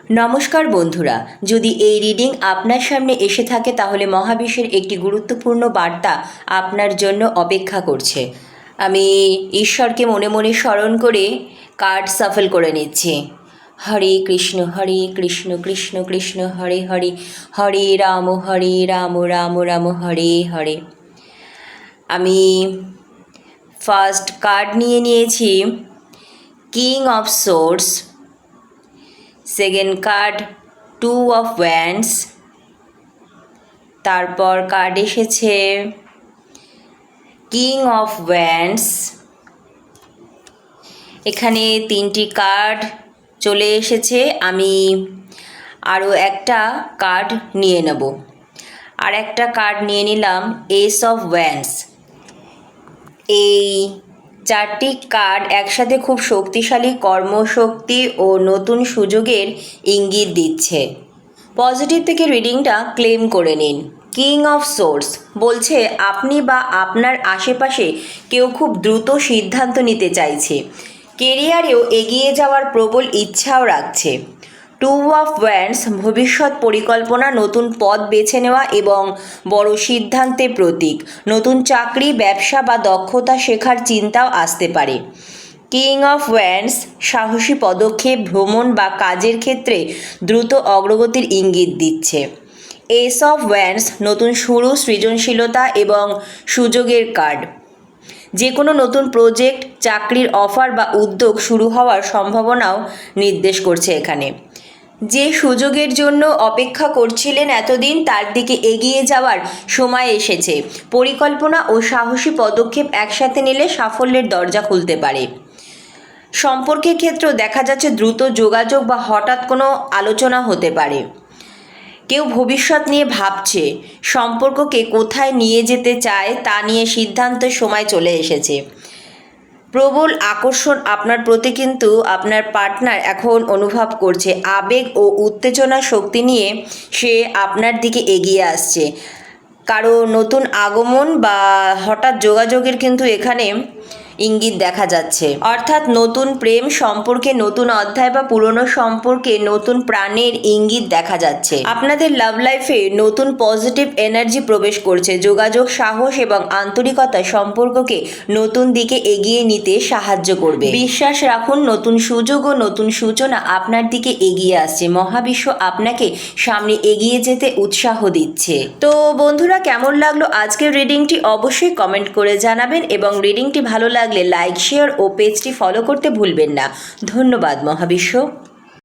নমস্কার বন্ধুরা, যদি এই রিডিং আপনার সামনে এসে থাকে তাহলে মহাবিশ্বের একটি গুরুত্বপূর্ণ বার্তা আপনার জন্য অপেক্ষা করছে। আমি ঈশ্বরকে মনে মনে স্মরণ করে কার্ড সাফল করে নিচ্ছি। হরে কৃষ্ণ কৃষ্ণ কৃষ্ণ হরে হরে, হরে রাম রাম রাম হরে হরে। আমি ফার্স্ট কার্ড নিয়েছি king of swords, second card 2 of wands, তারপর কার্ড এসেছে কিং অফ ওয়ান্ডস। এখানে 3টি কার্ড চলে এসেছে। আমি আরও একটা কার্ড নিয়ে নেব। আর একটা কার্ড নিয়ে নিলাম এস অফ ওয়ান্ডস। এই 4টি কার্ড একসাথে খুব শক্তিশালী কর্মশক্তি ও নতুন সুযোগের ইঙ্গিত দিচ্ছে। পজিটিভ থেকে রিডিংটা ক্লেম করে নিন। কিং অফ সোর্স বলছে আপনি বা আপনার আশেপাশে কেউ খুব দ্রুত সিদ্ধান্ত নিতে চাইছে, কেরিয়ারেও এগিয়ে যাওয়ার প্রবল ইচ্ছাও রাখছে। 2 অফ ওয়ান্ডস ভবিষ্যৎ পরিকল্পনা, নতুন পথ বেছে নেওয়া এবং বড় সিদ্ধান্তের প্রতীক। নতুন চাকরি, ব্যবসা বা দক্ষতা শেখার চিন্তাও আসতে পারে। কিং অফ ওয়ান্ডস সাহসী পদক্ষেপ, ভ্রমণ বা কাজের ক্ষেত্রে দ্রুত অগ্রগতির ইঙ্গিত দিচ্ছে। এস অফ ওয়ান্ডস নতুন শুরু, সৃজনশীলতা এবং সুযোগের কার্ড। যে কোনো নতুন প্রজেক্ট, চাকরির অফার বা উদ্যোগ শুরু হওয়ার সম্ভাবনাও নির্দেশ করছে এখানে। যে সুযোগের জন্য অপেক্ষা করছিলেন এতদিন, তার দিকে এগিয়ে যাওয়ার সময় এসেছে। পরিকল্পনা ও সাহসী পদক্ষেপ একসাথে নিলে সাফল্যের দরজা খুলতে পারে। সম্পর্কের ক্ষেত্রেও দেখা যাচ্ছে দ্রুত যোগাযোগ বা হঠাৎ কোনো আলোচনা হতে পারে। কেউ ভবিষ্যৎ নিয়ে ভাবছে, সম্পর্ককে কোথায় নিয়ে যেতে চায় তা নিয়ে সিদ্ধান্তের সময় চলে এসেছে। প্রবল আকর্ষণ আপনার প্রতি কিন্তু আপনার পার্টনার এখন অনুভব করছে। আবেগ ও উত্তেজনা শক্তি নিয়ে সে আপনার দিকে এগিয়ে আসছে। কারো নতুন আগমন বা হঠাৎ যোগাযোগের কিন্তু এখানে ইঙ্গিত দেখা যাচ্ছে। অর্থাৎ নতুন প্রেম সম্পর্কে নতুন অধ্যায় বা পুরনো সম্পর্কে নতুন প্রাণের ইঙ্গিত দেখা যাচ্ছে। আপনাদের লাভ লাইফে নতুন পজিটিভ এনার্জি প্রবেশ করছে। যোগাযোগ, সাহস এবং আন্তরিকতা সম্পর্ককে নতুন দিকে এগিয়ে নিতে সাহায্য করবে। বিশ্বাস রাখুন, নতুন সুযোগ ও নতুন সূচনা আপনার দিকে এগিয়ে আসছে। মহাবিশ্ব আপনাকে সামনে এগিয়ে যেতে উৎসাহ দিচ্ছে। তো বন্ধুরা, কেমন লাগলো আজকের রিডিংটি অবশ্যই কমেন্ট করে জানাবেন এবং রিডিংটি ভালো লাগলে লাইক, শেয়ার ও পেজটি ফলো করতে ভুলবেন না। ধন্যবাদ মহাবিশ্ব।